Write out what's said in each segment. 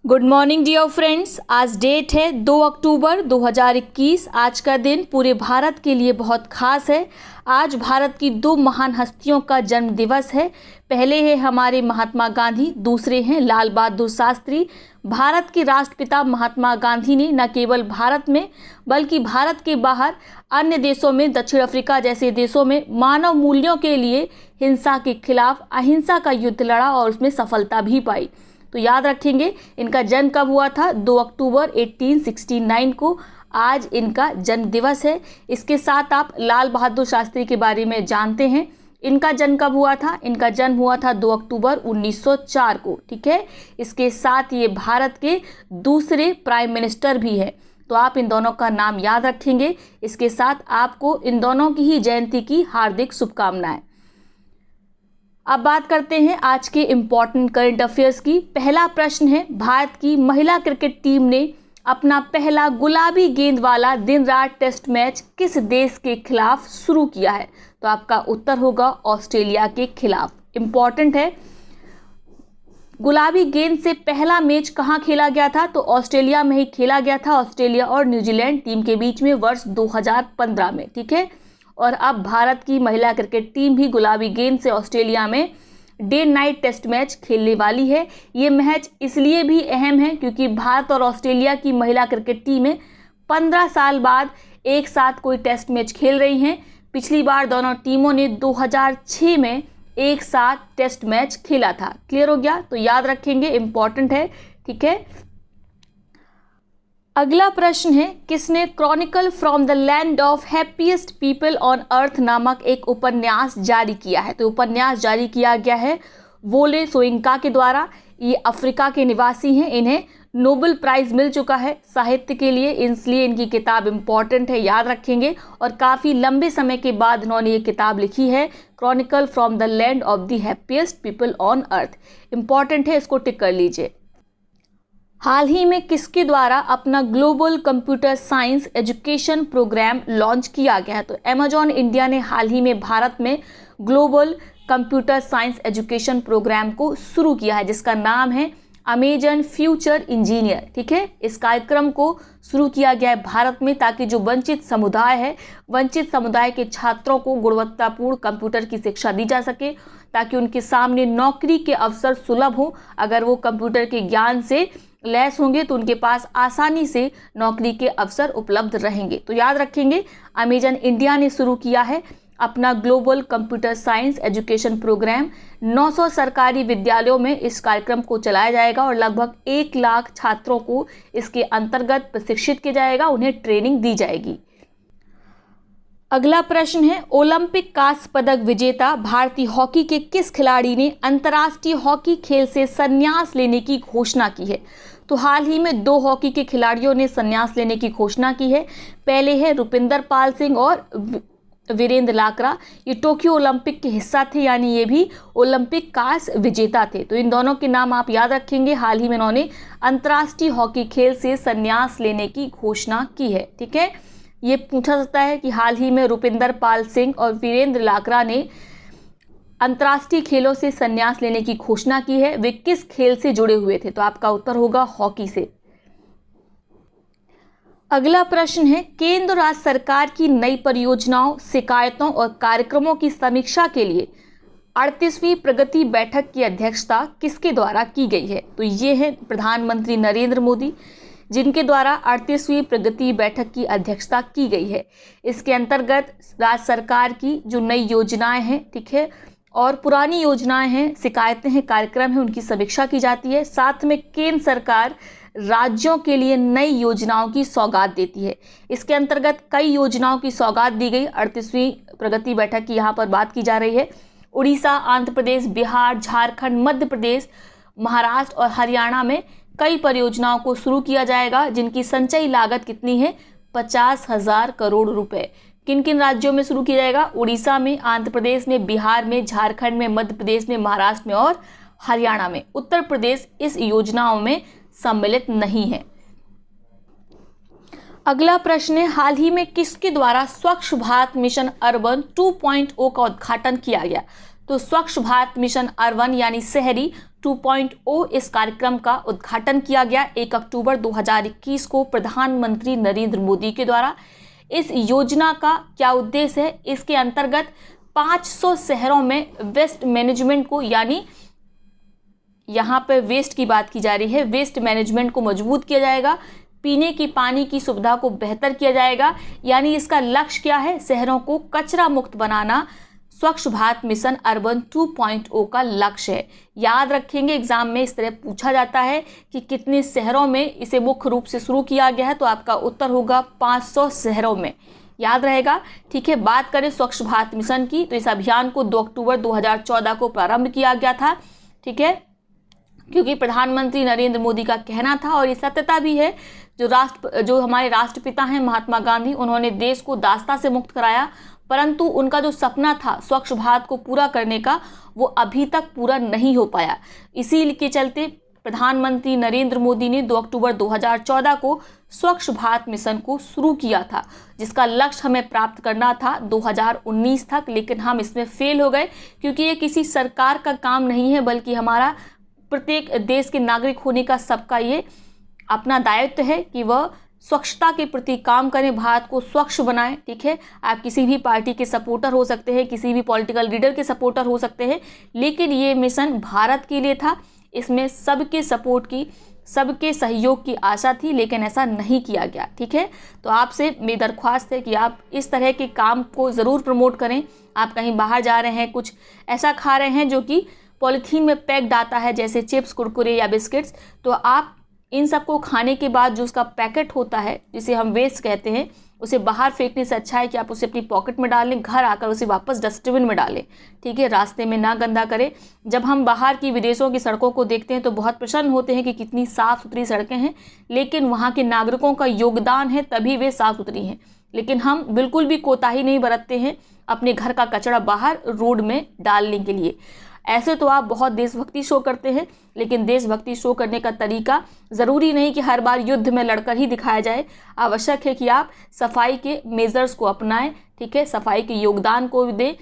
Good morning dear friends. आज date है 2 अक्टूबर 2021। आज का दिन पूरे भारत के लिए बहुत खास है। आज भारत की दो महान हस्तियों का जन्म दिवस है। पहले है हमारे महात्मा गांधी, दूसरे हैं लाल बहादुर शास्त्री। भारत के राष्ट्रपिता महात्मा गांधी ने न केवल भारत में बल्कि भारत के बाहर अन्य देशों में, दक्षिण अफ्रीका जैसे देशों में मानव मूल्यों के लिए हिंसा के खिलाफ अहिंसा का युद्ध लड़ा और उसमें सफलता भी पाई। तो याद रखेंगे इनका जन्म कब हुआ था, 2 अक्टूबर 1869 को आज इनका जन्म दिवस है। इसके साथ आप लाल बहादुर शास्त्री के बारे में जानते हैं। इनका जन्म कब हुआ था, इनका जन्म हुआ था 2 अक्टूबर 1904 को। ठीक है, इसके साथ ये भारत के दूसरे प्राइम मिनिस्टर भी हैं। तो आप इन दोनों का नाम याद रखेंगे। इसके साथ आपको इन दोनों की ही जयंती की हार्दिक शुभकामनाएं। अब बात करते हैं आज के इम्पॉर्टेंट करंट अफेयर्स की। पहला प्रश्न है, भारत की महिला क्रिकेट टीम ने अपना पहला गुलाबी गेंद वाला दिन रात टेस्ट मैच किस देश के खिलाफ शुरू किया है? तो आपका उत्तर होगा ऑस्ट्रेलिया के खिलाफ। इम्पॉर्टेंट है, गुलाबी गेंद से पहला मैच कहाँ खेला गया था? तो ऑस्ट्रेलिया में ही खेला गया था, ऑस्ट्रेलिया और न्यूजीलैंड टीम के बीच में वर्ष 2015 में। ठीक है, और अब भारत की महिला क्रिकेट टीम भी गुलाबी गेंद से ऑस्ट्रेलिया में डे नाइट टेस्ट मैच खेलने वाली है। ये मैच इसलिए भी अहम है क्योंकि भारत और ऑस्ट्रेलिया की महिला क्रिकेट टीमें 15 साल बाद एक साथ कोई टेस्ट मैच खेल रही हैं। पिछली बार दोनों टीमों ने 2006 में एक साथ टेस्ट मैच खेला था। क्लियर हो गया? तो याद रखेंगे, इंपॉर्टेंट है। ठीक है, अगला प्रश्न है, किसने Chronicle from the land of happiest people on earth नामक एक उपन्यास जारी किया है? तो उपन्यास जारी किया गया है वोले सोइंका के द्वारा। ये अफ्रीका के निवासी हैं। इन्हें नोबेल प्राइज मिल चुका है साहित्य के लिए, इसलिए इनकी किताब इंपॉर्टेंट है, याद रखेंगे। और काफ़ी लंबे समय के बाद इन्होंने ये किताब लिखी है, Chronicle from the land of the happiest people on earth. Important है, इसको टिक कर लीजिए। हाल ही में किसके द्वारा अपना global computer science education programme launch किया गया है? तो अमेजॉन इंडिया ने हाल ही में भारत में global computer science education programme को शुरू किया है, जिसका नाम है अमेजन फ्यूचर इंजीनियर। ठीक है, इस कार्यक्रम को शुरू किया गया है भारत में ताकि जो वंचित समुदाय है, वंचित समुदाय के छात्रों को गुणवत्तापूर्ण कंप्यूटर की शिक्षा दी जा सके, ताकि उनके सामने नौकरी के अवसर सुलभ हो। अगर वो कंप्यूटर के ज्ञान से लैस होंगे तो उनके पास आसानी से नौकरी के अवसर उपलब्ध रहेंगे। तो याद रखेंगे, अमेजन इंडिया ने शुरू किया है अपना global computer science education programme. 900 सरकारी विद्यालयों में इस कार्यक्रम को चलाया जाएगा और लगभग 1 लाख छात्रों को इसके अंतर्गत प्रशिक्षित किया जाएगा, उन्हें ट्रेनिंग दी जाएगी। अगला प्रश्न है, ओलंपिक कांस्य पदक विजेता भारतीय हॉकी के किस खिलाड़ी ने अंतर्राष्ट्रीय हॉकी खेल से संन्यास लेने की घोषणा की है? तो हाल ही में 2 हॉकी के खिलाड़ियों ने संन्यास लेने की घोषणा की है। पहले है रुपिंदर पाल सिंह और वीरेंद्र लाकरा। ये टोक्यो ओलंपिक के हिस्सा थे, यानी ये भी ओलंपिक कांस्य विजेता थे। तो इन दोनों के नाम आप याद रखेंगे। हाल ही में इन्होंने अंतर्राष्ट्रीय हॉकी खेल से संन्यास लेने की घोषणा की है। ठीक है, ये पूछा जाता है कि हाल ही में रुपिंदर पाल सिंह और वीरेंद्र लाकरा ने अंतर्राष्ट्रीय खेलों से संन्यास लेने की घोषणा की है, वे किस खेल से जुड़े हुए थे? तो आपका उत्तर होगा हॉकी से। अगला प्रश्न है, केंद्र और राज्य सरकार की नई परियोजनाओं, शिकायतों और कार्यक्रमों की समीक्षा के लिए 38वीं प्रगति बैठक की अध्यक्षता किसके द्वारा की गई है? तो ये है प्रधानमंत्री नरेंद्र मोदी, जिनके द्वारा 38वीं प्रगति बैठक की अध्यक्षता की गई है। इसके अंतर्गत राज्य सरकार की जो नई योजनाएं हैं, ठीक है, और पुरानी योजनाएं हैं, शिकायतें हैं, कार्यक्रम हैं, उनकी समीक्षा की जाती है। साथ में केंद्र सरकार राज्यों के लिए नई योजनाओं की सौगात देती है। इसके अंतर्गत कई योजनाओं की सौगात दी गई। 38वीं प्रगति बैठक की यहाँ पर बात की जा रही है। उड़ीसा, आंध्र प्रदेश, बिहार, झारखंड, मध्य प्रदेश, महाराष्ट्र और हरियाणा में कई परियोजनाओं को शुरू किया जाएगा, जिनकी संचयी लागत कितनी है? 50,000 करोड़ रुपए। किन किन राज्यों में शुरू किया जाएगा? उड़ीसा में, आंध्र प्रदेश में, बिहार में, झारखंड में, मध्य प्रदेश में, महाराष्ट्र में और हरियाणा में। उत्तर प्रदेश इस योजनाओं में सम्मिलित नहीं है। अगला प्रश्न है, हाल ही में किसके द्वारा स्वच्छ भारत मिशन अर्बन 2.0 का उद्घाटन किया गया? तो स्वच्छ भारत मिशन अर्बन यानी शहरी 2.0 इस कार्यक्रम का उद्घाटन किया गया 1 अक्टूबर 2021 को प्रधानमंत्री नरेंद्र मोदी के द्वारा। इस योजना का क्या उद्देश्य है? इसके अंतर्गत 500 शहरों में वेस्ट मैनेजमेंट को, यानी यहाँ पर वेस्ट की बात की जा रही है, वेस्ट मैनेजमेंट को मजबूत किया जाएगा, पीने की पानी की सुविधा को बेहतर किया जाएगा। यानी इसका लक्ष्य क्या है? शहरों को कचरा मुक्त बनाना स्वच्छ भारत मिशन अर्बन 2.0 का लक्ष्य है। याद रखेंगे, एग्जाम में इस तरह पूछा जाता है कि कितने शहरों में इसे मुख्य रूप से शुरू किया गया है, तो आपका उत्तर होगा 500 शहरों में। याद रहेगा, ठीक है। बात करें स्वच्छ भारत मिशन की, तो इस अभियान को 2 अक्टूबर 2014 को प्रारंभ किया गया था, ठीक है, क्योंकि प्रधानमंत्री नरेंद्र मोदी का कहना था, और ये सत्यता भी है, जो हमारे राष्ट्रपिता हैं महात्मा गांधी, उन्होंने देश को दासता से मुक्त कराया, परंतु उनका जो सपना था स्वच्छ भारत को पूरा करने का, वो अभी तक पूरा नहीं हो पाया। इसी के चलते प्रधानमंत्री नरेंद्र मोदी ने 2 अक्टूबर 2014 को स्वच्छ भारत मिशन को शुरू किया था, जिसका लक्ष्य हमें प्राप्त करना था 2019 तक, लेकिन हम इसमें फेल हो गए, क्योंकि ये किसी सरकार का काम नहीं है, बल्कि हमारा प्रत्येक देश के नागरिक होने का सबका ये अपना दायित्व है कि वह स्वच्छता के प्रति काम करें, भारत को स्वच्छ बनाएं, ठीक है। आप किसी भी पार्टी के सपोर्टर हो सकते हैं, किसी भी पॉलिटिकल लीडर के सपोर्टर हो सकते हैं, लेकिन ये मिशन भारत के लिए था। इसमें सबके सपोर्ट की, सबके सहयोग की आशा थी, लेकिन ऐसा नहीं किया गया, ठीक है। तो आपसे मेरी दरख्वास्त है कि आप इस तरह के काम को ज़रूर प्रमोट करें। आप कहीं बाहर जा रहे हैं, कुछ ऐसा खा रहे हैं जो कि पॉलीथीन में पैक्ड आता है, जैसे चिप्स, कुरकुरे या बिस्किट्स, तो आप इन सबको खाने के बाद जो उसका पैकेट होता है, जिसे हम वेस्ट कहते हैं, उसे बाहर फेंकने से अच्छा है कि आप उसे अपनी पॉकेट में डाल लें, घर आकर उसे वापस डस्टबिन में डालें, ठीक है। रास्ते में ना गंदा करें। जब हम बाहर की विदेशों की सड़कों को देखते हैं तो बहुत प्रसन्न होते हैं कि कितनी साफ़ सुथरी सड़कें हैं, लेकिन वहाँ के नागरिकों का योगदान है तभी वे साफ़ सुथरी हैं। लेकिन हम बिल्कुल भी कोताही नहीं बरतते हैं अपने घर का कचरा बाहर रोड में डालने के लिए। ऐसे तो आप बहुत देशभक्ति शो करते हैं, लेकिन देशभक्ति शो करने का तरीका ज़रूरी नहीं कि हर बार युद्ध में लड़कर ही दिखाया जाए। आवश्यक है कि आप सफाई के मेजर्स को अपनाएं, ठीक है, सफाई के योगदान को दें,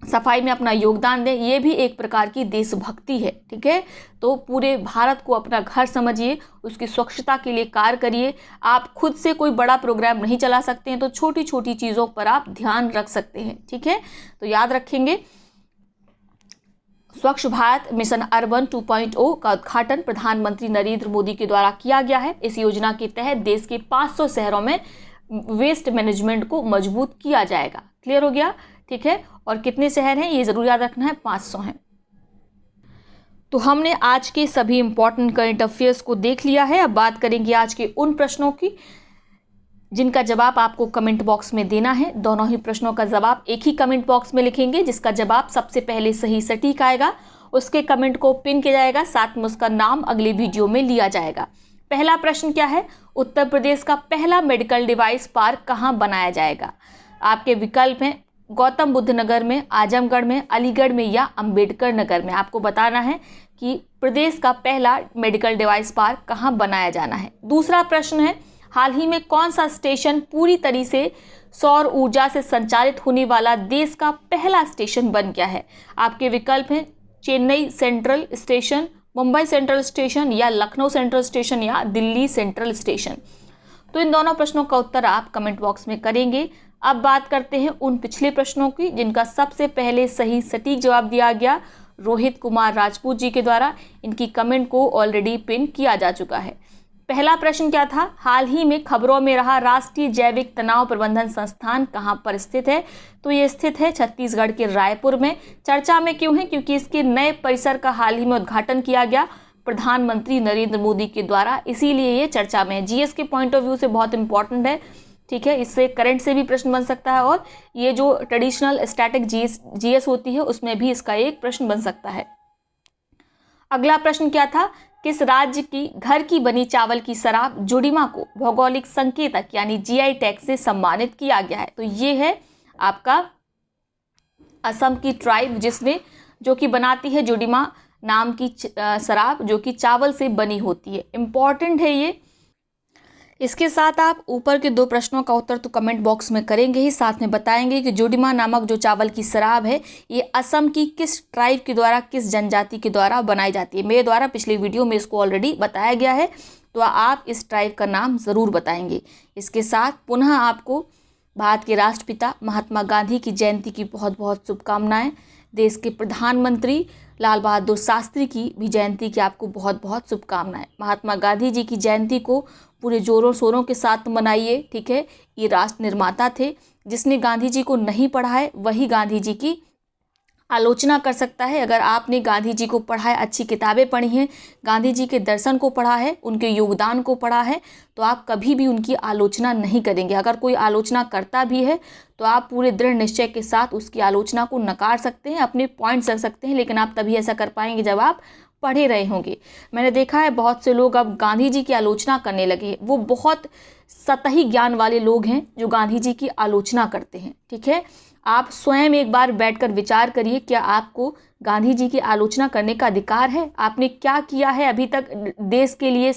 सफाई में अपना योगदान दें, ये भी एक प्रकार की देशभक्ति है, ठीक है। तो पूरे भारत को अपना घर समझिए, उसकी स्वच्छता के लिए कार्य करिए। आप खुद से कोई बड़ा प्रोग्राम नहीं चला सकते हैं, तो छोटी छोटी चीज़ों पर आप ध्यान रख सकते हैं, ठीक है। तो याद रखेंगे, स्वच्छ भारत मिशन अर्बन 2.0 का उद्घाटन प्रधानमंत्री नरेंद्र मोदी के द्वारा किया गया है। इस योजना के तहत देश के 500 शहरों में वेस्ट मैनेजमेंट को मजबूत किया जाएगा। क्लियर हो गया, ठीक है। और कितने शहर हैं ये जरूर याद रखना है, 500 हैं। तो हमने आज के सभी इंपॉर्टेंट करंट अफेयर्स को देख लिया है। अब बात करेंगे आज के उन प्रश्नों की जिनका जवाब आपको कमेंट बॉक्स में देना है। दोनों ही प्रश्नों का जवाब एक ही कमेंट बॉक्स में लिखेंगे। जिसका जवाब सबसे पहले सही सटीक आएगा उसके कमेंट को पिन किया जाएगा, साथ में उसका नाम अगले वीडियो में लिया जाएगा। पहला प्रश्न क्या है? उत्तर प्रदेश का पहला मेडिकल डिवाइस पार्क कहाँ बनाया जाएगा? आपके विकल्प हैं गौतम बुद्ध नगर में, आजमगढ़ में, अलीगढ़ में या अंबेडकर नगर में। आपको बताना है कि प्रदेश का पहला मेडिकल डिवाइस पार्क कहाँ बनाया जाना है। दूसरा प्रश्न है, हाल ही में कौन सा स्टेशन पूरी तरह से सौर ऊर्जा से संचालित होने वाला देश का पहला स्टेशन बन गया है? आपके विकल्प हैं Chennai central station, Mumbai central station या लखनऊ सेंट्रल स्टेशन या दिल्ली सेंट्रल स्टेशन। तो इन दोनों प्रश्नों का उत्तर आप कमेंट बॉक्स में करेंगे। अब बात करते हैं उन पिछले प्रश्नों की जिनका सबसे पहले सही सटीक जवाब दिया गया रोहित कुमार राजपूत जी के द्वारा। इनकी कमेंट को ऑलरेडी पिन किया जा चुका है। पहला प्रश्न क्या था? हाल ही में खबरों में रहा राष्ट्रीय जैविक तनाव प्रबंधन संस्थान कहाँ पर स्थित है? तो ये स्थित है छत्तीसगढ़ के रायपुर में। चर्चा में क्यों है? क्योंकि इसके नए परिसर का हाल ही में उद्घाटन किया गया प्रधानमंत्री नरेंद्र मोदी के द्वारा, इसीलिए ये चर्चा में है। जीएस के पॉइंट ऑफ व्यू से बहुत इंपॉर्टेंट है, ठीक है। इससे करंट से भी प्रश्न बन सकता है और ये जो ट्रेडिशनल स्टैटिक जीएस होती है उसमें भी इसका एक प्रश्न बन सकता है। अगला प्रश्न क्या था? किस राज्य की घर की बनी चावल की शराब जुड़ीमा को भौगोलिक संकेतक यानी जीआई टैग से सम्मानित किया गया है? तो ये है आपका असम की ट्राइब जो कि बनाती है जुड़ीमा नाम की शराब जो कि चावल से बनी होती है। इम्पॉर्टेंट है ये। इसके साथ आप ऊपर के 2 प्रश्नों का उत्तर तो कमेंट बॉक्स में करेंगे ही, साथ में बताएंगे कि जोडीमा नामक जो चावल की शराब है ये असम की किस ट्राइब के द्वारा, किस जनजाति के द्वारा बनाई जाती है। मेरे द्वारा पिछले वीडियो में इसको ऑलरेडी बताया गया है, तो आप इस ट्राइब का नाम ज़रूर बताएंगे। इसके साथ पुनः आपको भारत के राष्ट्रपिता महात्मा गांधी की जयंती की बहुत बहुत शुभकामनाएं। देश के प्रधानमंत्री लाल बहादुर शास्त्री की भी जयंती की आपको बहुत बहुत शुभकामनाएं। महात्मा गांधी जी की जयंती को पूरे जोरों शोरों के साथ मनाइए, ठीक है। ये राष्ट्र निर्माता थे। जिसने गांधी जी को नहीं पढ़ा है वही गांधी जी की आलोचना कर सकता है। अगर आपने गांधी जी को पढ़ा है, अच्छी किताबें पढ़ी हैं, गांधी जी के दर्शन को पढ़ा है, उनके योगदान को पढ़ा है, तो आप कभी भी उनकी आलोचना नहीं करेंगे। अगर कोई आलोचना करता भी है तो आप पूरे दृढ़ निश्चय के साथ उसकी आलोचना को नकार सकते हैं, अपने पॉइंट्स रख सकते हैं, लेकिन आप तभी ऐसा कर पाएंगे जब आप पढ़े रहे होंगे। मैंने देखा है बहुत से लोग अब गांधी जी की आलोचना करने लगे हैं। वो बहुत सतही ज्ञान वाले लोग हैं जो गांधी जी की आलोचना करते हैं, ठीक है। आप स्वयं एक बार बैठकर विचार करिए, क्या आपको गांधी जी की आलोचना करने का अधिकार है? आपने क्या किया है अभी तक देश के लिए,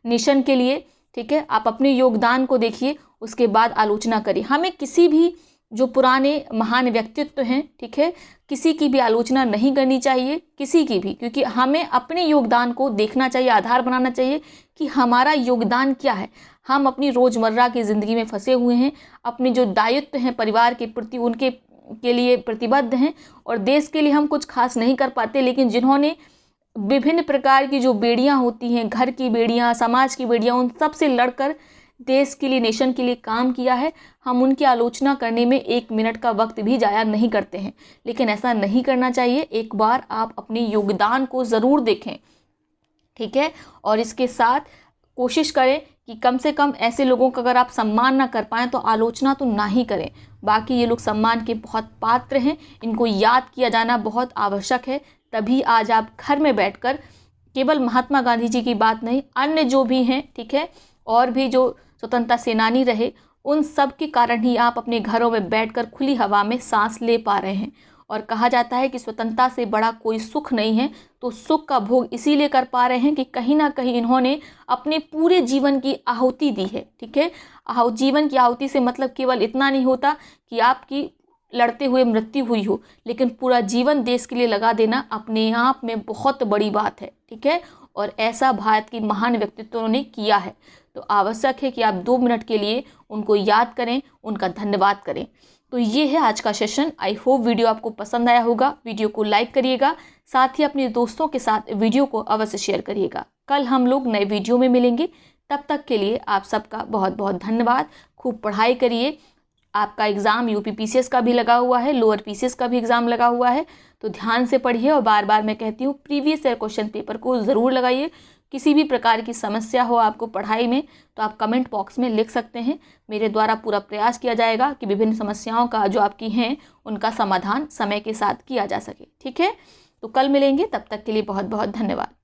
नेशन के लिए, ठीक है। आप अपने योगदान को देखिए, उसके बाद आलोचना करिए। हमें किसी भी जो पुराने महान व्यक्तित्व हैं, ठीक है, किसी की भी आलोचना नहीं करनी चाहिए, किसी की भी, क्योंकि हमें अपने योगदान को देखना चाहिए, आधार बनाना चाहिए कि हमारा योगदान क्या है। हम अपनी रोज़मर्रा की ज़िंदगी में फंसे हुए हैं, अपने जो दायित्व हैं परिवार के प्रति उनके के लिए प्रतिबद्ध हैं, और देश के लिए हम कुछ खास नहीं कर पाते, लेकिन जिन्होंने विभिन्न प्रकार की जो बेड़ियां होती हैं, घर की बेड़ियां, समाज की बेड़ियां, उन सब से लड़कर देश के लिए, नेशन के लिए काम किया है, हम उनकी आलोचना करने में 1 मिनट का वक्त भी जाया नहीं करते हैं। लेकिन ऐसा नहीं करना चाहिए। एक बार आप अपने योगदान को ज़रूर देखें, ठीक है। और इसके साथ कोशिश करें कि कम से कम ऐसे लोगों का अगर आप सम्मान ना कर पाएँ तो आलोचना तो ना ही करें। बाकी ये लोग सम्मान के बहुत पात्र हैं, इनको याद किया जाना बहुत आवश्यक है। तभी आज आप घर में बैठकर केवल महात्मा गांधी जी की बात नहीं, अन्य जो भी हैं, ठीक है, और भी जो स्वतंत्रता सेनानी रहे, उन सब के कारण ही आप अपने घरों में बैठकर खुली हवा में सांस ले पा रहे हैं। और कहा जाता है कि स्वतंत्रता से बड़ा कोई सुख नहीं है, तो सुख का भोग इसीलिए कर पा रहे हैं कि कहीं ना कहीं इन्होंने अपने पूरे जीवन की आहुति दी है, ठीक है। जीवन की आहुति से मतलब केवल इतना नहीं होता कि आपकी लड़ते हुए मृत्यु हुई हो, लेकिन पूरा जीवन देश के लिए लगा देना अपने आप में बहुत बड़ी बात है, ठीक है। और ऐसा भारत की महान व्यक्तित्वों ने किया है, तो आवश्यक है कि आप 2 मिनट के लिए उनको याद करें, उनका धन्यवाद करें। तो ये है आज का सेशन। आई होप वीडियो आपको पसंद आया होगा। वीडियो को लाइक करिएगा, साथ ही अपने दोस्तों के साथ वीडियो को अवश्य शेयर करिएगा। कल हम लोग नए वीडियो में मिलेंगे, तब तक के लिए आप सबका बहुत बहुत धन्यवाद। खूब पढ़ाई करिए। आपका एग्ज़ाम यूपी पीसीएस का भी लगा हुआ है, लोअर पीसीएस का भी एग्ज़ाम लगा हुआ है, तो ध्यान से पढ़िए। और बार बार मैं कहती हूँ प्रीवियस ईयर क्वेश्चन पेपर को ज़रूर लगाइए। किसी भी प्रकार की समस्या हो आपको पढ़ाई में तो आप कमेंट बॉक्स में लिख सकते हैं। मेरे द्वारा पूरा प्रयास किया जाएगा कि विभिन्न समस्याओं का जो आपकी हैं उनका समाधान समय के साथ किया जा सके, ठीक है। तो कल मिलेंगे, तब तक के लिए बहुत बहुत धन्यवाद।